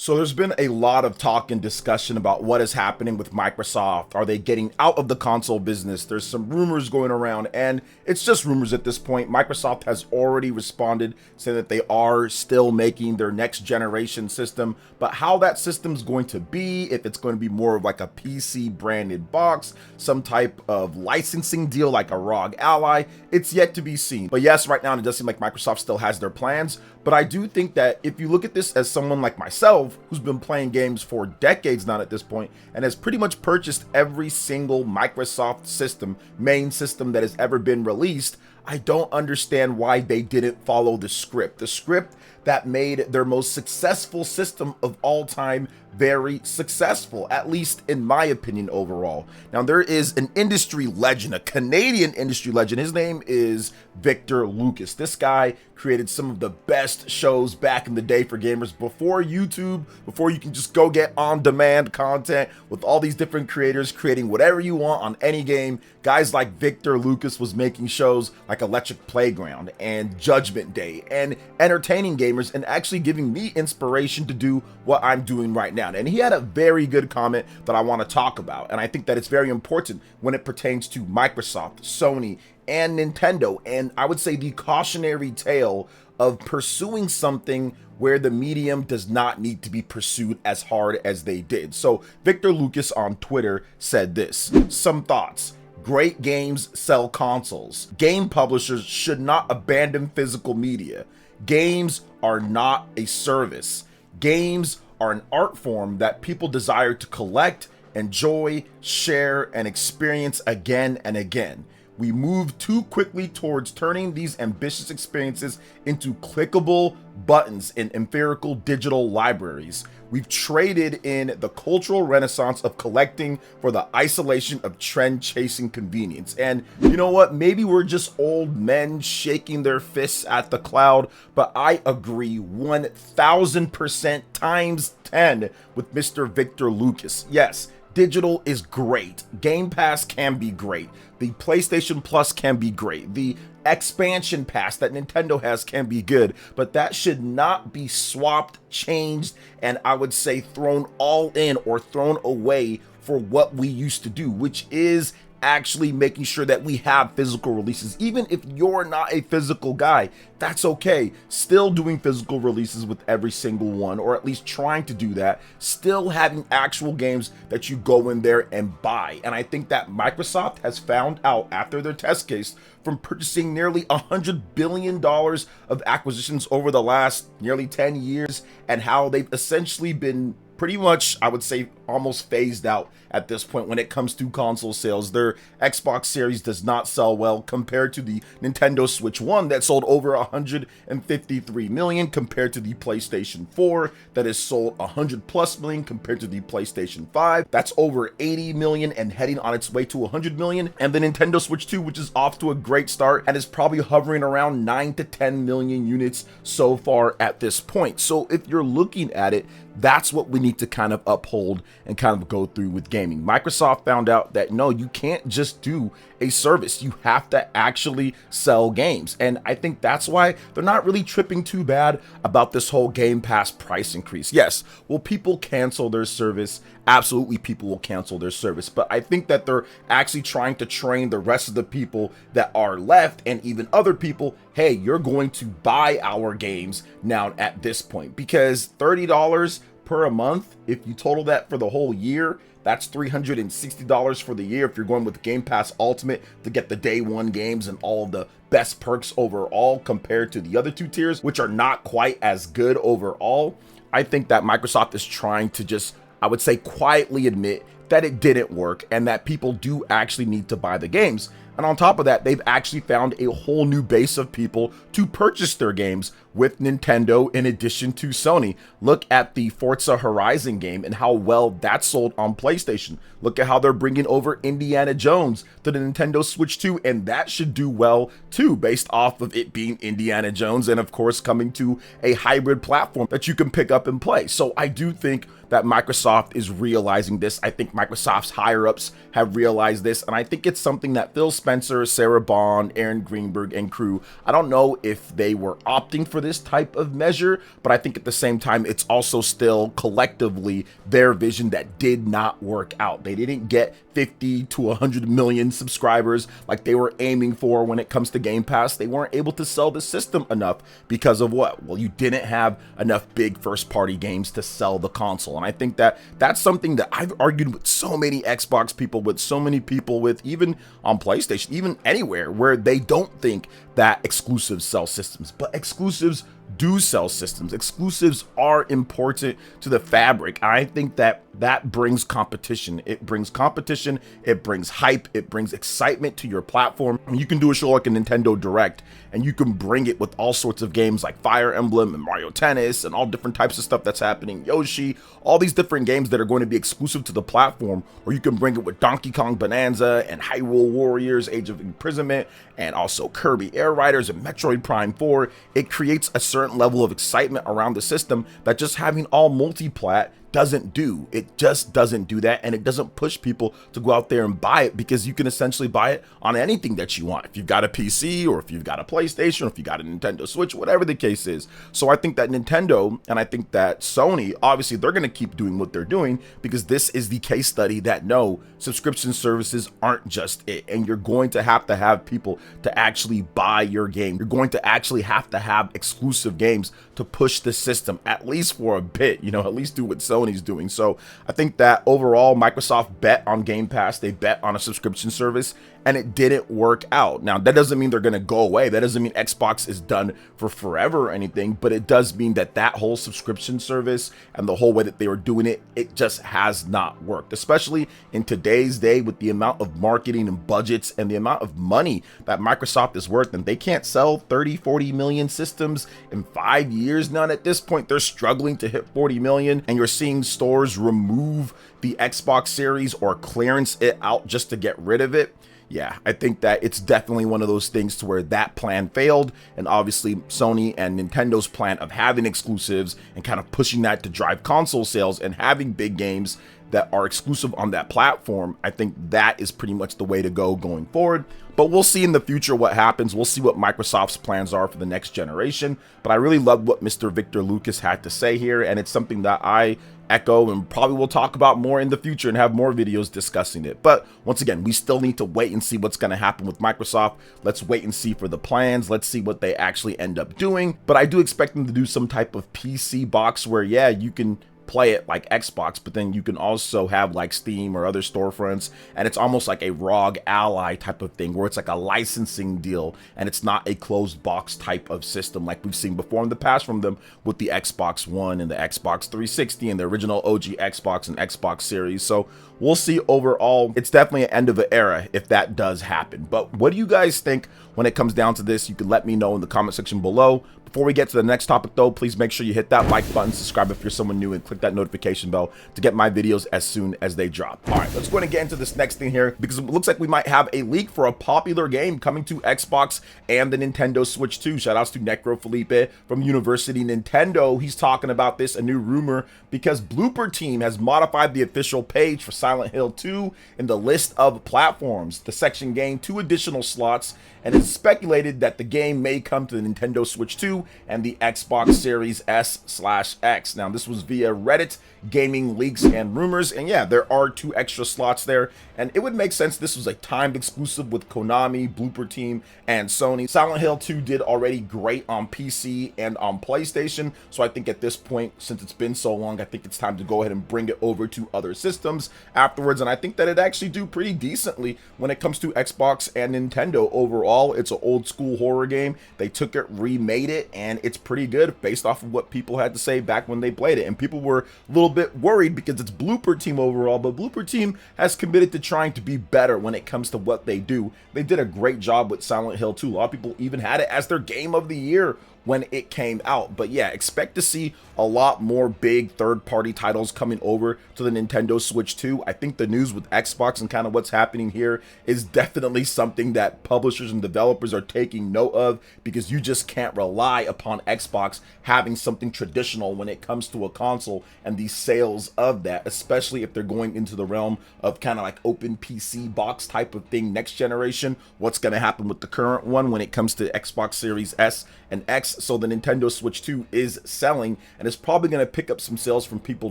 So there's been a lot of talk and discussion about what is happening with Microsoft. Are they getting out of the console business? There's some rumors going around, and it's just rumors at this point. Microsoft has already responded, saying that they are still making their next generation system, but how that system's going to be, if it's going to be more of like a PC branded box, some type of licensing deal like a ROG Ally, it's yet to be seen. But yes, right now it does seem like Microsoft still has their plans, but I do think that if you look at this as someone like myself, who's been playing games for decades now at this point, and has pretty much purchased every single Microsoft system, main system that has ever been released, I don't understand why they didn't follow the script that made their most successful system of all time very successful, at least in my opinion overall. Now there is an industry legend, a Canadian industry legend. His name is Victor Lucas. This guy created some of the best shows back in the day for gamers before YouTube, before you can just go get on-demand content with all these different creators creating whatever you want on any game. Guys like Victor Lucas was making shows like Electric Playground and Judgment Day and entertaining gamers and actually giving me inspiration to do what I'm doing right now. And he had a very good comment that I want to talk about, and I think that it's very important when it pertains to Microsoft, Sony, and Nintendo, and I would say the cautionary tale of pursuing something where the medium does not need to be pursued as hard as they did. So Victor Lucas on Twitter said this: some thoughts. Great games sell consoles. Game publishers should not abandon physical media. Games are not a service. Games are an art form that people desire to collect, enjoy, share, and experience again and again. We move too quickly towards turning these ambitious experiences into clickable buttons in empirical digital libraries. We've traded in the cultural renaissance of collecting for the isolation of trend-chasing convenience. And you know what? Maybe we're just old men shaking their fists at the cloud, but I agree 1000% times 10 with Mr. Victor Lucas. Yes, digital is great. Game Pass can be great. The PlayStation Plus can be great. The expansion pass that Nintendo has can be good, but that should not be swapped, changed, and I would say thrown all in or thrown away for what we used to do, which is actually making sure that we have physical releases. Even if you're not a physical guy, that's okay. Still doing physical releases with every single one, or at least trying to do that. Still having actual games that you go in there and buy. And I think that Microsoft has found out after their test case from purchasing nearly $100 billion of acquisitions over the last nearly 10 years and how they've essentially been pretty much, I would say, almost phased out at this point when it comes to console sales. Their Xbox Series does not sell well compared to the Nintendo Switch 1 that sold over 153 million compared to the PlayStation 4 that has sold 100 plus million compared to the PlayStation 5. That's over 80 million and heading on its way to 100 million. And the Nintendo Switch 2, which is off to a great start and is probably hovering around 9 to 10 million units so far at this point. So if you're looking at it, that's what we need to kind of uphold and kind of go through with gaming. Microsoft found out that no, you can't just do a service. You have to actually sell games. And I think that's why they're not really tripping too bad about this whole Game Pass price increase. Yes, will people cancel their service? Absolutely, people will cancel their service. But I think that they're actually trying to train the rest of the people that are left and even other people, hey, you're going to buy our games now at this point, because $30 per a month, if you total that for the whole year, that's $360 for the year if you're going with Game Pass Ultimate to get the day one games and all of the best perks overall compared to the other two tiers, which are not quite as good overall. I think that Microsoft is trying to just, I would say, quietly admit that it didn't work and that people do actually need to buy the games. And on top of that, they've actually found a whole new base of people to purchase their games with Nintendo in addition to Sony. Look at the Forza Horizon game and how well that sold on PlayStation. Look at how they're bringing over Indiana Jones to the Nintendo Switch 2, and that should do well too, based off of it being Indiana Jones and of course coming to a hybrid platform that you can pick up and play. So I do think that Microsoft is realizing this. I think Microsoft's higher ups have realized this, and I think it's something that Phil Spencer Spencer, Sarah Bond, Aaron Greenberg, and crew, I don't know if they were opting for this type of measure, but I think at the same time, it's also still collectively their vision that did not work out. They didn't get 50 to 100 million subscribers like they were aiming for when it comes to Game Pass. They weren't able to sell the system enough because of what? Well, you didn't have enough big first-party games to sell the console. And I think that that's something that I've argued with so many Xbox people, with so many people, with even on PlayStation, even anywhere, where they don't think that exclusives sell systems, but exclusives do sell systems. Exclusives are important to the fabric. I think that that brings competition. It brings competition, it brings hype, it brings excitement to your platform. You can do a show like a Nintendo Direct, and you can bring it with all sorts of games like Fire Emblem and Mario Tennis and all different types of stuff that's happening, Yoshi, all these different games that are going to be exclusive to the platform. Or you can bring it with Donkey Kong Bonanza and Hyrule Warriors Age of Imprisonment, and also Kirby Air Riders and Metroid Prime 4. It creates a certain level of excitement around the system that just having all multi-plat doesn't do. It just doesn't do that, and it doesn't push people to go out there and buy it, because you can essentially buy it on anything that you want. If you've got a PC, or if you've got a PlayStation, or if you got a Nintendo Switch, whatever the case is. So I think that Nintendo, and I think that Sony, obviously they're going to keep doing what they're doing, because this is the case study that no, subscription services aren't just it, and you're going to have people to actually buy your game. You're going to actually have to have exclusive games to push the system, at least for a bit, you know, at least do what Sony's doing. So I think that overall Microsoft bet on Game Pass, they bet on a subscription service, and it didn't work out. Now, that doesn't mean they're going to go away. That doesn't mean Xbox is done for forever or anything, but it does mean that that whole subscription service and the whole way that they were doing it, it just has not worked, especially in today's day with the amount of marketing and budgets and the amount of money that Microsoft is worth. And they can't sell 30-40 million systems in 5 years now. At this point, they're struggling to hit 40 million, and you're seeing stores remove the Xbox Series or clearance it out just to get rid of it. Yeah, I think that it's definitely one of those things to where that plan failed, and obviously Sony and Nintendo's plan of having exclusives and kind of pushing that to drive console sales and having big games that are exclusive on that platform, I think that is pretty much the way to go going forward. But we'll see in the future what happens. We'll see what Microsoft's plans are for the next generation. But I really love what Mr. Victor Lucas had to say here, and it's something that I echo and probably will talk about more in the future and have more videos discussing it. But once again, we still need to wait and see what's going to happen with Microsoft. Let's wait and see for the plans. Let's see what they actually end up doing. But I do expect them to do some type of PC box where, yeah, you can play it like Xbox, but then you can also have like Steam or other storefronts, and it's almost like a ROG Ally type of thing where it's like a licensing deal and it's not a closed box type of system like we've seen before in the past from them with the Xbox One and the Xbox 360 and the original OG Xbox and Xbox Series. So we'll see. Overall, it's definitely an end of an era if that does happen. But what do you guys think when it comes down to this? You can let me know in the comment section below. Before we get to the next topic though, please make sure you hit that like button, subscribe if you're someone new, and click that notification bell to get my videos as soon as they drop. All right, let's go ahead and get into this next thing here, because it looks like we might have a leak for a popular game coming to Xbox and the Nintendo Switch 2. Shout outs to Necro Felipe from University Nintendo. He's talking about this, a new rumor, because Blooper Team has modified the official page for Silent Hill 2 in the list of platforms. The section gained 2 additional slots, and it's speculated that the game may come to the Nintendo Switch 2 and the Xbox Series S/X. Now, this was via Reddit, gaming leaks and rumors, and yeah, there are 2 extra slots there, and it would make sense this was a timed exclusive with Konami, Blooper Team, and Sony. Silent Hill 2 did already great on PC and on PlayStation, so I think at this point, since it's been so long, I think it's time to go ahead and bring it over to other systems afterwards, and I think that it actually do pretty decently when it comes to Xbox and Nintendo overall. It's an old school horror game. They took it, remade it, and it's pretty good based off of what people had to say back when they played it. And people were a little bit worried because it's Blooper Team overall, but Blooper Team has committed to trying to be better when it comes to what they do. They did a great job with Silent Hill 2. A lot of people even had it as their game of the year when it came out. But yeah, expect to see a lot more big third-party titles coming over to the Nintendo Switch 2. I think the news with Xbox and kind of what's happening here is definitely something that publishers and developers are taking note of, because you just can't rely upon Xbox having something traditional when it comes to a console and the sales of that, especially if they're going into the realm of kind of like open PC box type of thing next generation. What's going to happen with the current one when it comes to Xbox Series S and X? So the Nintendo Switch 2 is selling, and it's probably going to pick up some sales from people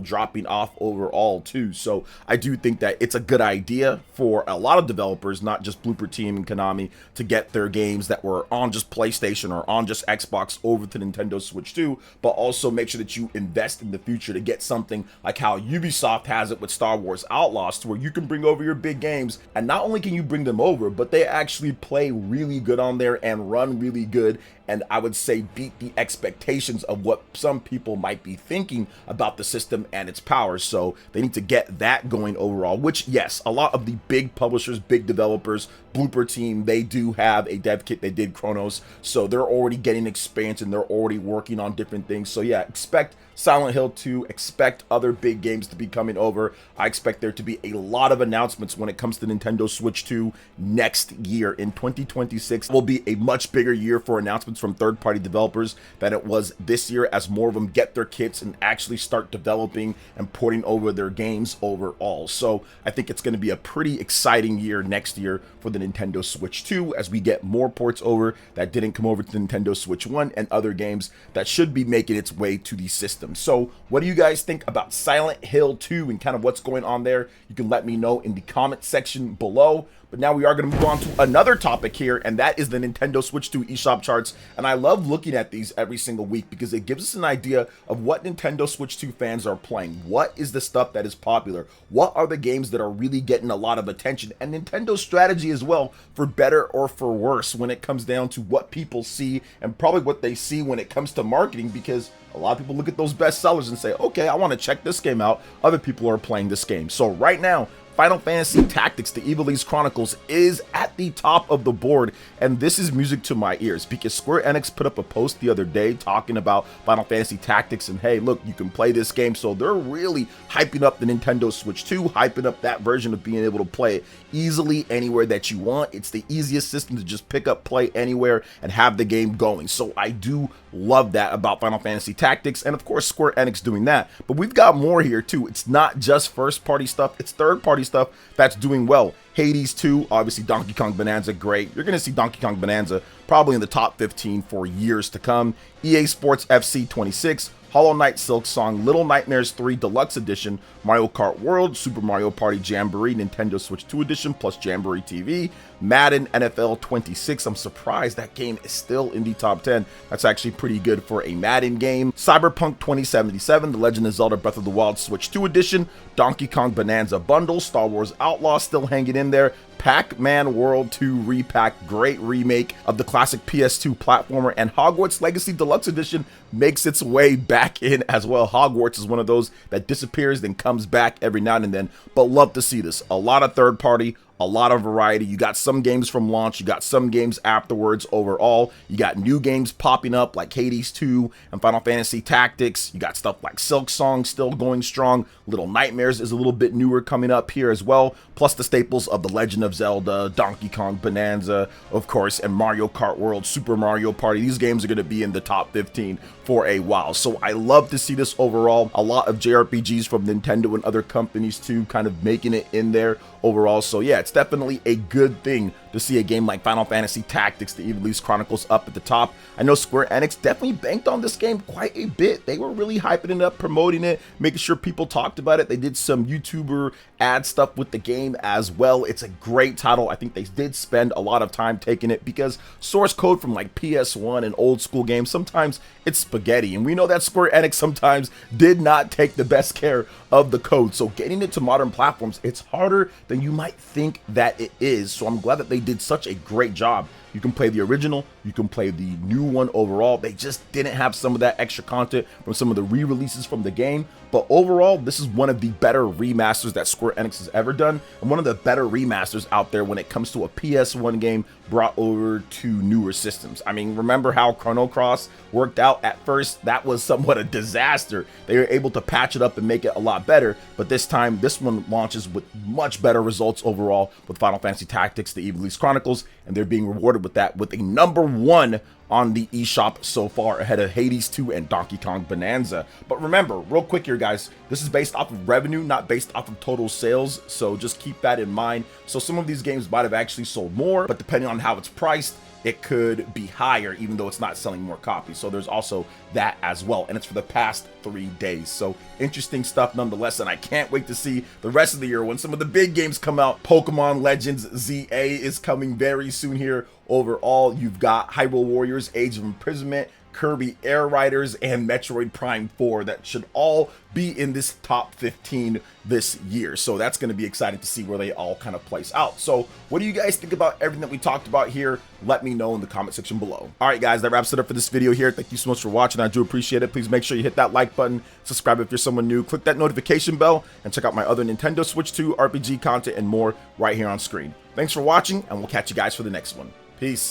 dropping off overall too. So I do think that it's a good idea for a lot of developers, not just Blooper Team and Konami, to get their games that were on just PlayStation or on just Xbox over to Nintendo Switch 2, but also make sure that you invest in the future to get something like how Ubisoft has it with Star Wars Outlaws, to where you can bring over your big games, and not only can you bring them over, but they actually play really good on there and run really good, and I would say beat the expectations of what some people might be thinking about the system and its powers. So they need to get that going overall, which, yes, a lot of the big publishers, big developers, Blooper Team, they do have a dev kit. They did Chronos, so they're already getting experience and they're already working on different things. So yeah, expect Silent Hill 2, expect other big games to be coming over. I expect there to be a lot of announcements when it comes to Nintendo Switch 2 next year. In 2026 will be a much bigger year for announcements from third-party developers than it was this year, as more of them get their kits and actually start developing and porting over their games overall. So I think it's going to be a pretty exciting year next year for the Nintendo Switch 2, as we get more ports over that didn't come over to the Nintendo Switch 1 and other games that should be making its way to the system. So what do you guys think about Silent Hill 2 and kind of what's going on there? You can let me know in the comment section below. But now we are going to move on to another topic here, and that is the Nintendo Switch 2 eShop charts. And I love looking at these every single week because it gives us an idea of what Nintendo Switch 2 fans are playing. What is the stuff that is popular? What are the games that are really getting a lot of attention? And Nintendo's strategy as well, for better or for worse, when it comes down to what people see and probably what they see when it comes to marketing, because a lot of people look at those best sellers and say, okay, I want to check this game out. Other people are playing this game. So right now, Final Fantasy Tactics: The Ivalice Chronicles is at the top of the board, and this is music to my ears because Square Enix put up a post the other day talking about Final Fantasy Tactics, and hey, look, you can play this game. So they're really hyping up the Nintendo Switch 2, hyping up that version of being able to play it easily anywhere that you want. It's the easiest system to just pick up, play anywhere, and have the game going. So I do love that about Final Fantasy Tactics, and of course Square Enix doing that. But we've got more here too. It's not just first party stuff, it's third party stuff that's doing well. Hades 2, obviously Donkey Kong Bonanza, great. You're gonna see Donkey Kong Bonanza probably in the top 15 for years to come. EA Sports FC 26, Hollow Knight Silk Song, Little Nightmares 3 Deluxe Edition, Mario Kart World, Super Mario Party Jamboree, Nintendo Switch 2 Edition, plus Jamboree TV, Madden NFL 26. I'm surprised that game is still in the top 10. That's actually pretty good for a Madden game. Cyberpunk 2077, The Legend of Zelda Breath of the Wild Switch 2 Edition, Donkey Kong Bonanza Bundle, Star Wars Outlaw still hanging in there, Pac-Man World 2 Repack, great remake of the classic PS2 platformer, and Hogwarts Legacy Deluxe Edition makes its way back in as well. Hogwarts is one of those that disappears then comes back every now and then, but love to see this. A lot of third party, a lot of variety. You got some games from launch, you got some games afterwards overall. You got new games popping up like Hades 2 and Final Fantasy Tactics. You got stuff like Silk Song still going strong. Little Nightmares is a little bit newer coming up here as well. Plus the staples of The Legend of Zelda, Donkey Kong Bonanza, of course, and Mario Kart World, Super Mario Party. These games are going to be in the top 15 for a while. So I love to see this overall. A lot of JRPGs from Nintendo and other companies too, kind of making it in there overall. So yeah, it's definitely a good thing to see a game like Final Fantasy Tactics: The Ivalice Chronicles up at the top. I know Square Enix definitely banked on this game quite a bit. They were really hyping it up, promoting it, making sure people talked about it. They did some YouTuber ad stuff with the game as well. It's a great title. I think they did spend a lot of time taking it because source code from like PS1 and old school games, sometimes it's spaghetti, and we know that Square Enix sometimes did not take the best care of the code. So getting it to modern platforms, it's harder than you might think that it is. So I'm glad that they did such a great job You can play the original, you can play the new one overall. They just didn't have some of that extra content from some of the re-releases from the game. But overall, this is one of the better remasters that Square Enix has ever done, and one of the better remasters out there when it comes to a PS1 game brought over to newer systems. I mean, remember how Chrono Cross worked out at first? That was somewhat a disaster. They were able to patch it up and make it a lot better, but this time, this one launches with much better results overall with Final Fantasy Tactics: The Ivalice Chronicles, and they're being rewarded with that with a #1 on the eShop so far, ahead of Hades 2 and Donkey Kong Bonanza. But remember, real quick here, guys, this is based off of revenue, not based off of total sales, so just keep that in mind. So some of these games might have actually sold more, but depending on how it's priced, it could be higher, even though it's not selling more copies. So there's also that as well, and it's for the past 3 days. So interesting stuff nonetheless, and I can't wait to see the rest of the year when some of the big games come out. Pokemon Legends ZA is coming very soon here. Overall, you've got Hyrule Warriors Age of Imprisonment, Kirby Air Riders, and Metroid Prime 4 that should all be in this top 15 this year. So that's going to be exciting to see where they all kind of place out. So what do you guys think about everything that we talked about here? Let me know in the comment section below. All right, guys, that wraps it up for this video here. Thank you so much for watching. I do appreciate it. Please make sure you hit that like button, subscribe if you're someone new, click that notification bell, and check out my other Nintendo Switch 2 RPG content and more right here on screen. Thanks for watching, and we'll catch you guys for the next one. Peace.